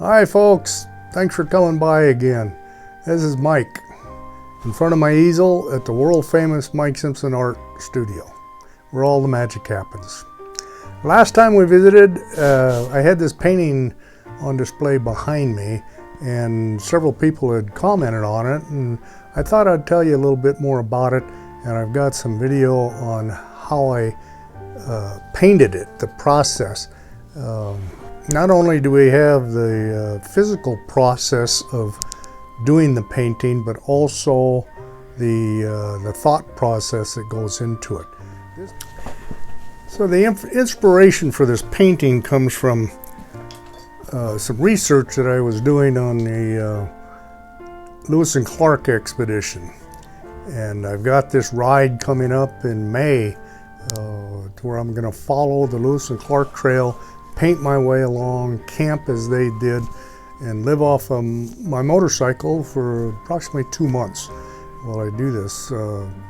Hi folks, thanks for coming by again. This is Mike in front of my easel at the world famous Mike Simpson Art Studio, where all the magic happens. Last time we visited, I had this painting on display behind me, and several people had commented on it, and I thought I'd tell you a little bit more about it, and I've got some video on how I painted it, the process. Not only do we have the physical process of doing the painting, but also the thought process that goes into it. So the inspiration for this painting comes from some research that I was doing on the Lewis and Clark expedition. And I've got this ride coming up in May where I'm going to follow the Lewis and Clark Trail, paint my way along, camp as they did, and live off my motorcycle for approximately 2 months while I do this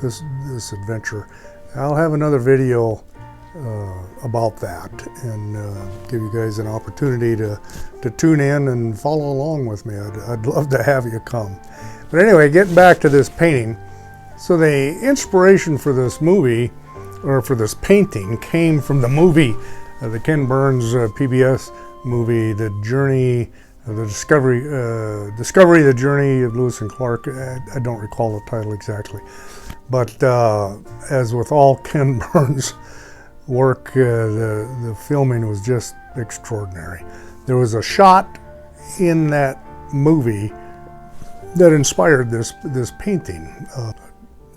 this adventure. I'll have another video about that and give you guys an opportunity to tune in and follow along with me. I'd love to have you come. But anyway, getting back to this painting. So the inspiration for this movie, or for this painting, came from the movie, the Ken Burns PBS movie, The Journey, the Discovery, The Journey of Lewis and Clark. I don't recall the title exactly. But as with all Ken Burns work, the filming was just extraordinary. There was a shot in that movie that inspired this painting.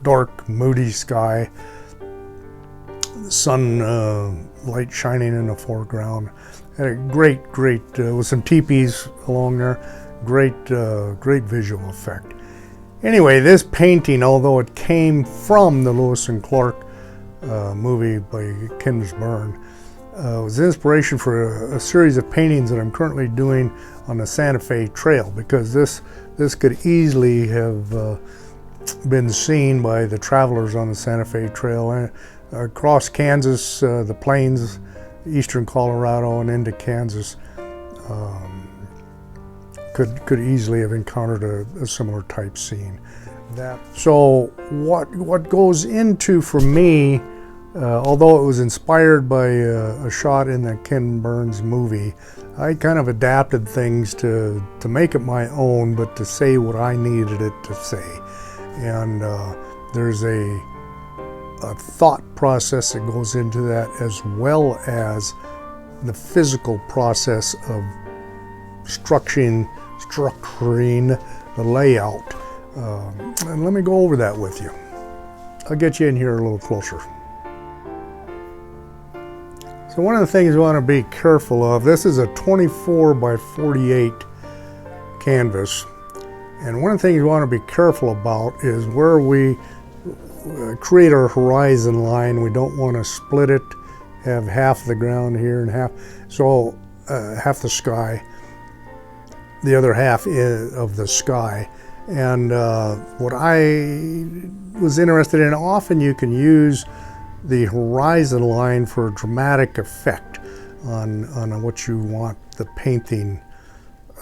Dark, moody sky, sun light shining in the foreground. Had a great with some teepees along there. Great visual effect. Anyway, this painting, although it came from the Lewis and Clark movie by Ken Burns, was inspiration for a series of paintings that I'm currently doing on the Santa Fe Trail, because this could easily have been seen by the travelers on the Santa Fe Trail across Kansas, the plains, eastern Colorado, and into Kansas. Could easily have encountered a similar type scene. So what goes into, for me, although it was inspired by a shot in the Ken Burns movie, I kind of adapted things to make it my own, but to say what I needed it to say. And there's a thought process that goes into that, as well as the physical process of structuring the layout. And let me go over that with you. I'll get you in here a little closer. So one of the things you want to be careful of, this is a 24 by 48 canvas. And one of the things you want to be careful about is where we create our horizon line. We don't want to split it, have half the ground here and half the sky, the other half of the sky. And what I was interested in, often you can use the horizon line for a dramatic effect on what you want the painting,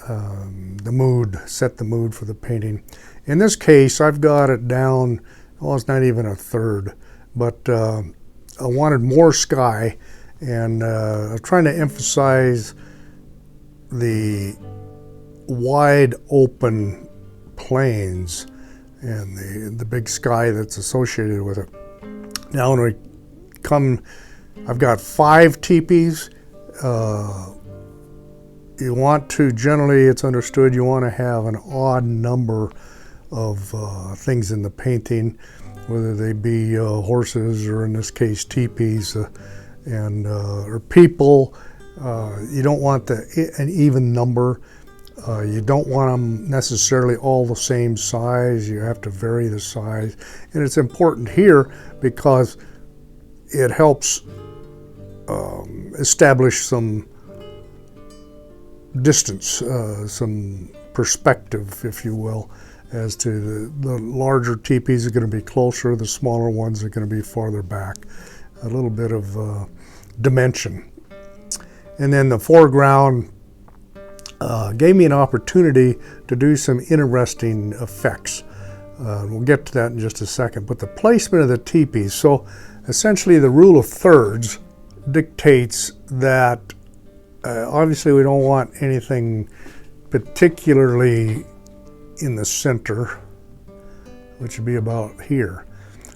the mood, set the mood for the painting. In this case, I've got it down, well, it's not even a third, but I wanted more sky, and I'm trying to emphasize the wide open plains and the big sky that's associated with it. Now when we come, I've got 5 teepees. You want to, generally it's understood, you want to have an odd number of things in the painting, whether they be horses, or in this case teepees, or people. You don't want an even number. You don't want them necessarily all the same size. You have to vary the size. And it's important here because it helps establish some distance, some perspective, if you will, as to the larger teepees are going to be closer, the smaller ones are going to be farther back. A little bit of dimension. And then the foreground, gave me an opportunity to do some interesting effects. We'll get to that in just a second. But the placement of the teepees, so essentially the rule of thirds dictates that obviously we don't want anything particularly in the center, which would be about here.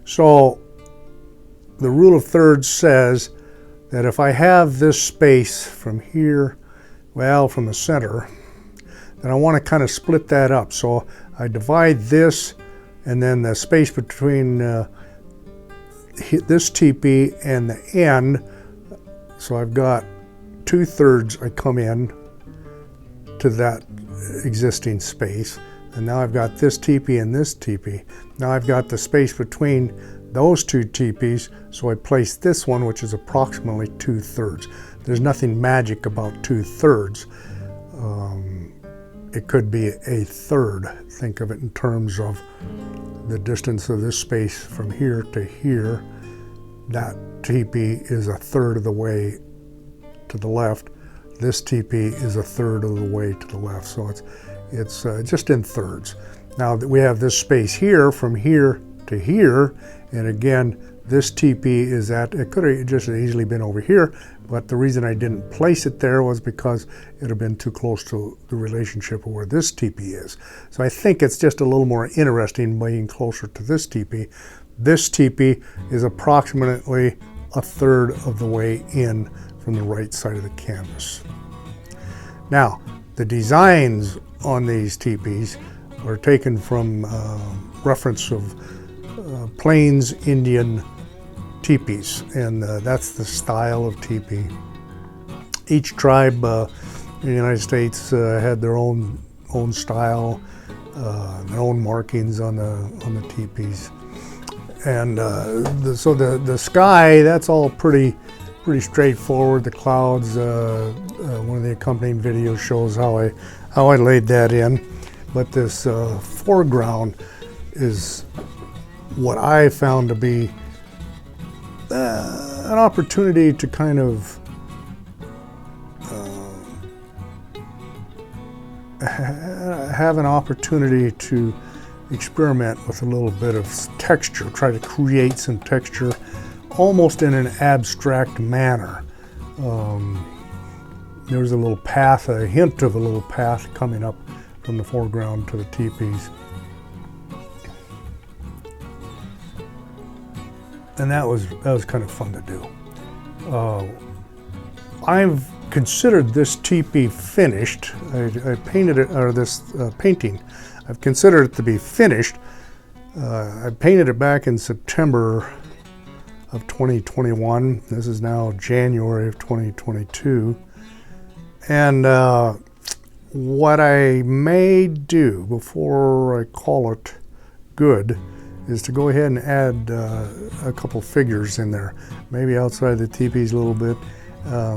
So the rule of thirds says that if I have this space from here, well, from the center, then I want to kind of split that up. So I divide this, and then the space between this teepee and the end, so I've got 2/3 I come in to that existing space, and now I've got this teepee and this teepee. Now I've got the space between those two teepees, so I place this one, which is approximately 2/3. There's nothing magic about 2/3. It could be a third. Think of it in terms of the distance of this space from here to here. That teepee is 1/3 of the way to the left. This teepee is 1/3 of the way to the left. So it's just in thirds. Now we have this space here from here to here, and again, this teepee is it could have just easily been over here, but the reason I didn't place it there was because it would have been too close to the relationship of where this teepee is. So I think it's just a little more interesting being closer to this teepee. This teepee is approximately 1/3 of the way in from the right side of the canvas. Now, the designs on these teepees are taken from reference of Plains Indian teepees, and that's the style of teepee. Each tribe in the United States had their own style, their own markings on the teepees, and so the sky, that's all pretty straightforward. The clouds, one of the accompanying videos shows how I laid that in, but this foreground is what I found to be an opportunity to kind of have an opportunity to experiment with a little bit of texture, try to create some texture almost in an abstract manner. There's a little path, a hint of a little path coming up from the foreground to the teepees. And that was kind of fun to do. I've considered this teepee finished. I painted it, or this painting, I've considered it to be finished. I painted it back in September of 2021. This is now January of 2022. And what I may do before I call it good is to go ahead and add a couple figures in there, maybe outside the teepees a little bit,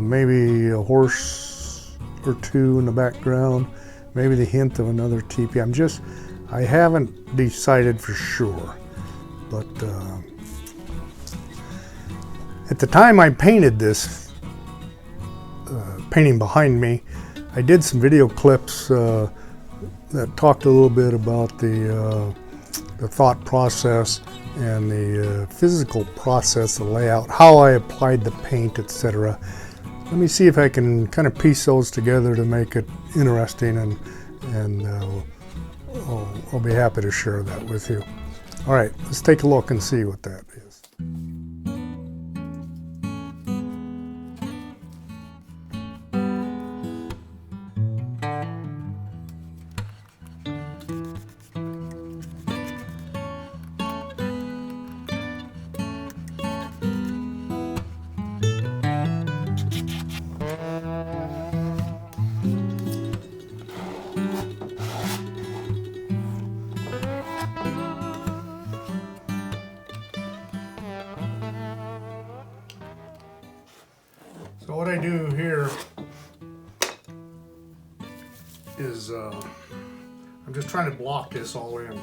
maybe a horse or two in the background, maybe the hint of another teepee. I haven't decided for sure, but at the time I painted this painting behind me, I did some video clips that talked a little bit about the thought process and the physical process, the layout, how I applied the paint, etc. Let me see if I can kind of piece those together to make it interesting, and I'll be happy to share that with you. All right, let's take a look and see what that is. So what I do here is I'm just trying to block this all in.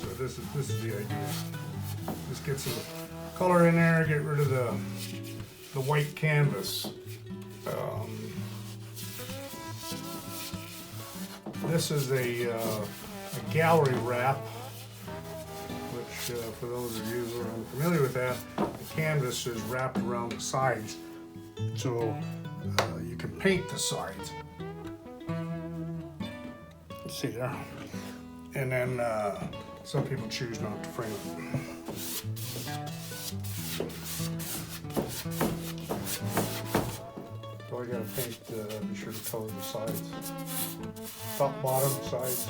So this is the idea. Just get some color in there, get rid of the white canvas. This is a gallery wrap, which for those of you who are unfamiliar with that, the canvas is wrapped around the sides, so you can paint the sides. See there? And then some people choose not to frame it. So I gotta paint, be sure to color the sides. Top, bottom, sides.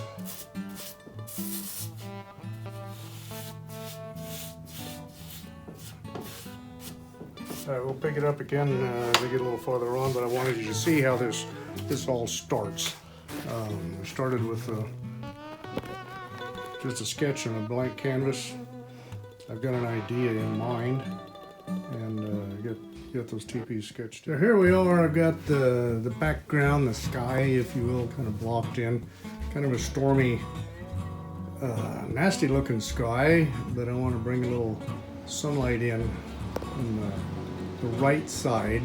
We'll pick it up again as we get a little farther on, but I wanted you to see how this all starts. We started with just a sketch on a blank canvas. I've got an idea in mind, and get those teepees sketched. So here we are. I've got the background, the sky, if you will, kind of blocked in. Kind of a stormy, nasty looking sky, but I want to bring a little sunlight in on the right side.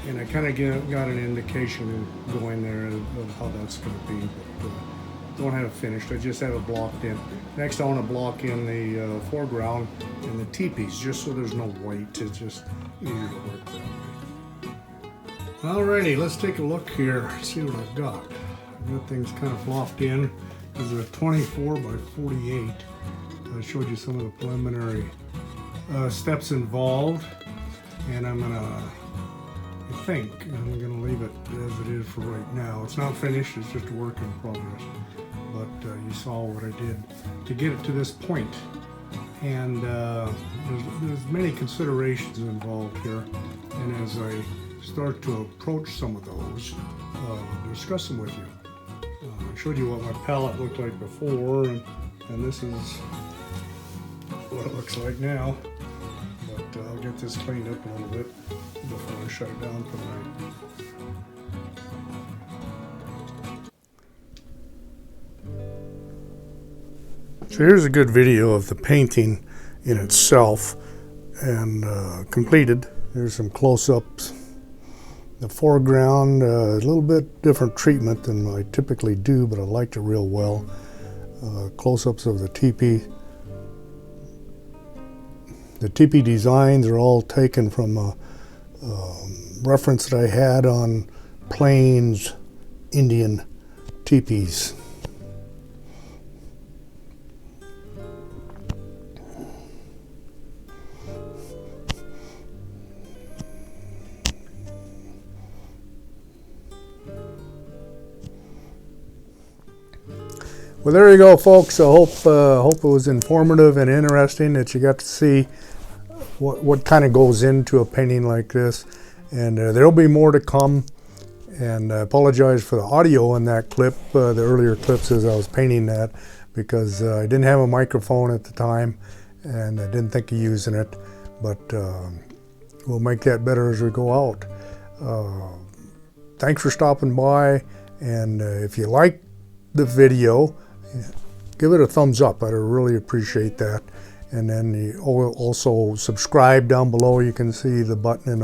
And I kind of got an indication going there of how that's going to be, but don't have it finished. I just have it blocked in. Next, I want to block in the foreground and the teepees, just so there's no white. It's just easier to work that way. Alrighty, let's take a look here, see what I've got. I've got things kind of flopped in. This is a 24 by 48. I showed you some of the preliminary steps involved, and I'm gonna leave it as it is for right now. It's not finished, it's just a work in progress. But you saw what I did to get it to this point. And there's many considerations involved here. And as I start to approach some of those, discuss them with you. I showed you what my palette looked like before, and this is what it looks like now. But I'll get this cleaned up a little bit before I shut it down for the night. So here's a good video of the painting in itself and completed. There's some close-ups. The foreground, a little bit different treatment than I typically do, but I liked it real well. Close-ups of the teepee. The teepee designs are all taken from a reference that I had on Plains Indian teepees. Well, there you go, folks. I hope it was informative and interesting, that you got to see what kind of goes into a painting like this. And there'll be more to come. And I apologize for the audio in that clip, the earlier clips as I was painting that, because I didn't have a microphone at the time and I didn't think of using it. But we'll make that better as we go out. Thanks for stopping by. And if you like the video, give it a thumbs up. I'd really appreciate that. And then you also subscribe down below. You can see the button in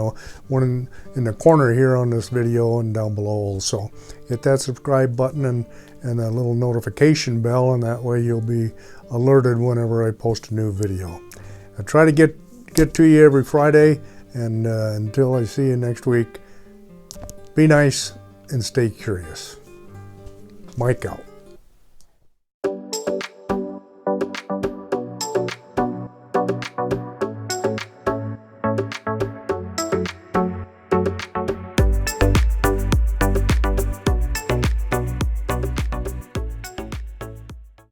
one in the corner here on this video, and down below also. Hit that subscribe button and a little notification bell, and that way you'll be alerted whenever I post a new video. I try to get to you every Friday, and until I see you next week, be nice and stay curious. Mike out.